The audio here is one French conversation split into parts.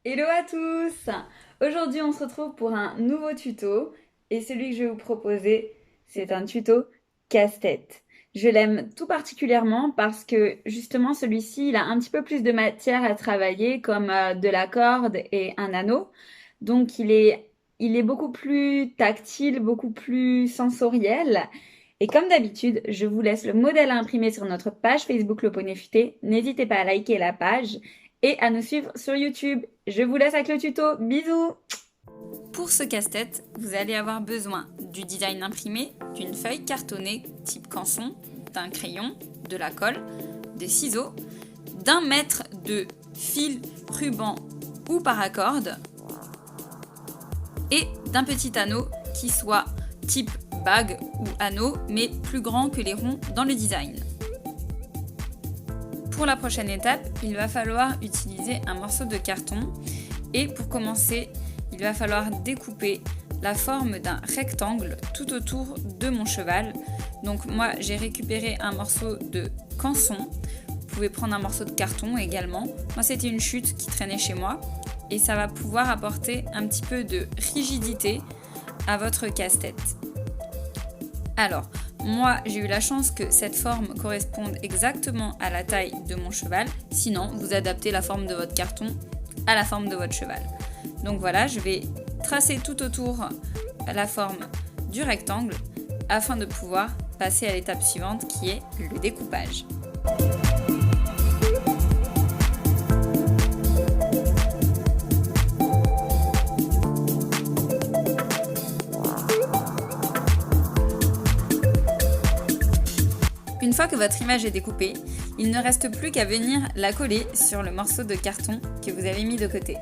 Hello à tous! Aujourd'hui on se retrouve pour un nouveau tuto et celui que je vais vous proposer c'est un tuto casse-tête. Je l'aime tout particulièrement parce que justement celui-ci il a un petit peu plus de matière à travailler comme de la corde et un anneau. Donc il est beaucoup plus tactile, beaucoup plus sensoriel. Et comme d'habitude, je vous laisse le modèle à imprimer sur notre page Facebook Le Poney Futé. N'hésitez pas à liker la page et à nous suivre sur YouTube. Je vous laisse avec le tuto. Bisous! Pour ce casse-tête, vous allez avoir besoin du design imprimé, d'une feuille cartonnée type canson, d'un crayon, de la colle, des ciseaux, d'un mètre de fil, ruban ou paracorde et d'un petit anneau qui soit type bague ou anneau mais plus grand que les ronds dans le design. Pour la prochaine étape, il va falloir utiliser un morceau de carton et pour commencer, il va falloir découper la forme d'un rectangle tout autour de mon cheval. Donc moi, j'ai récupéré un morceau de canson. Vous pouvez prendre un morceau de carton également. Moi, c'était une chute qui traînait chez moi et ça va pouvoir apporter un petit peu de rigidité à votre casse-tête. Alors, moi, j'ai eu la chance que cette forme corresponde exactement à la taille de mon cheval. Sinon, vous adaptez la forme de votre carton à la forme de votre cheval. Donc voilà, je vais tracer tout autour la forme du rectangle afin de pouvoir passer à l'étape suivante qui est le découpage. Une fois que votre image est découpée, il ne reste plus qu'à venir la coller sur le morceau de carton que vous avez mis de côté.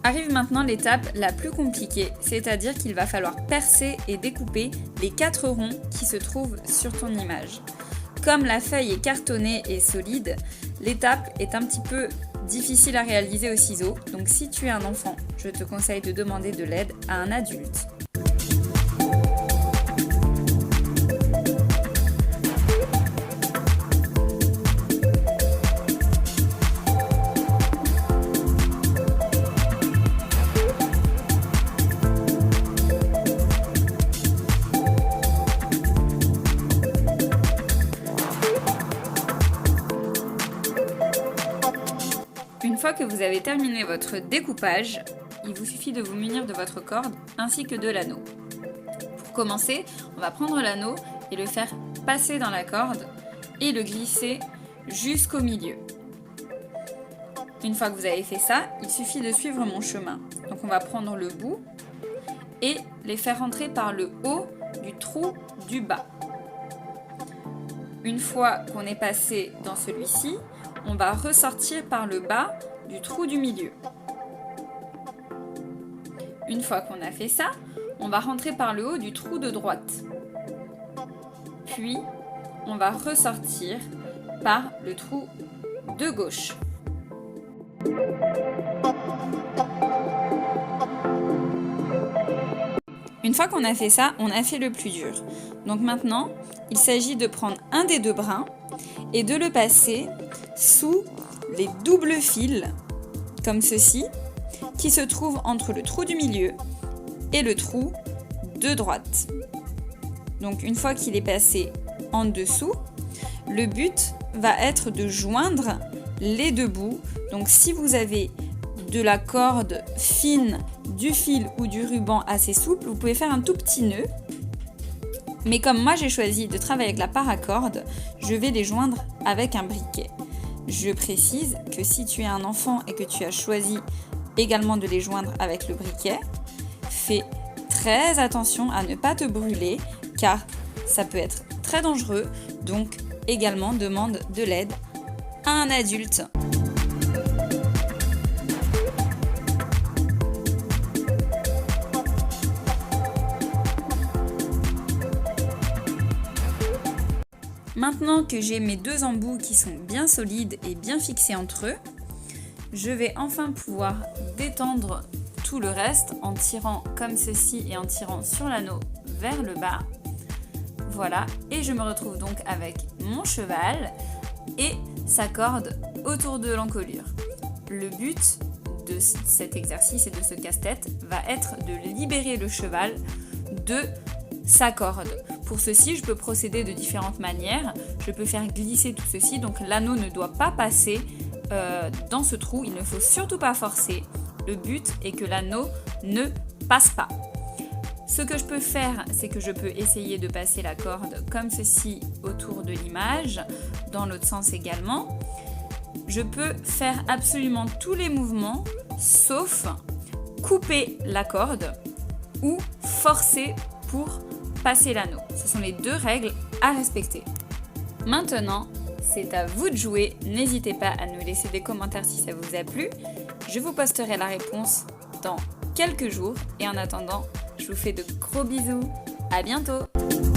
Arrive maintenant l'étape la plus compliquée, c'est-à-dire qu'il va falloir percer et découper les 4 ronds qui se trouvent sur ton image. Comme la feuille est cartonnée et solide, l'étape est un petit peu difficile à réaliser au ciseau, donc si tu es un enfant, je te conseille de demander de l'aide à un adulte. Une fois que vous avez terminé votre découpage, il vous suffit de vous munir de votre corde ainsi que de l'anneau. Pour commencer, on va prendre l'anneau et le faire passer dans la corde et le glisser jusqu'au milieu. Une fois que vous avez fait ça, il suffit de suivre mon chemin. Donc on va prendre le bout et les faire rentrer par le haut du trou du bas. Une fois qu'on est passé dans celui-ci, on va ressortir par le bas du trou du milieu. Une fois qu'on a fait ça, on va rentrer par le haut du trou de droite. Puis, on va ressortir par le trou de gauche. Une fois qu'on a fait ça, on a fait le plus dur. Donc maintenant, il s'agit de prendre un des 2 brins et de le passer sous les doubles fils, comme ceci, qui se trouvent entre le trou du milieu et le trou de droite. Donc une fois qu'il est passé en dessous, le but va être de joindre les 2 bouts. Donc si vous avez de la corde fine, du fil ou du ruban assez souple, vous pouvez faire un tout petit nœud. Mais comme moi j'ai choisi de travailler avec la paracorde, je vais les joindre avec un briquet. Je précise que si tu es un enfant et que tu as choisi également de les joindre avec le briquet, fais très attention à ne pas te brûler car ça peut être très dangereux, donc également demande de l'aide à un adulte. Maintenant que j'ai mes 2 embouts qui sont bien solides et bien fixés entre eux, je vais enfin pouvoir détendre tout tout le reste en tirant comme ceci et en tirant sur l'anneau vers le bas. Voilà, et je me retrouve donc avec mon cheval et sa corde autour de l'encolure. Le but de cet exercice et de ce casse-tête va être de libérer le cheval de sa corde. Pour ceci, je peux procéder de différentes manières. Je peux faire glisser tout ceci, donc l'anneau ne doit pas passer dans ce trou, il ne faut surtout pas forcer. Le but est que l'anneau ne passe pas. Ce que je peux faire, c'est que je peux essayer de passer la corde comme ceci autour de l'image, dans l'autre sens également. Je peux faire absolument tous les mouvements, sauf couper la corde ou forcer pour passer l'anneau. Ce sont les deux règles à respecter. Maintenant, c'est à vous de jouer. N'hésitez pas à nous laisser des commentaires si ça vous a plu. Je vous posterai la réponse dans quelques jours. Et en attendant, je vous fais de gros bisous. À bientôt!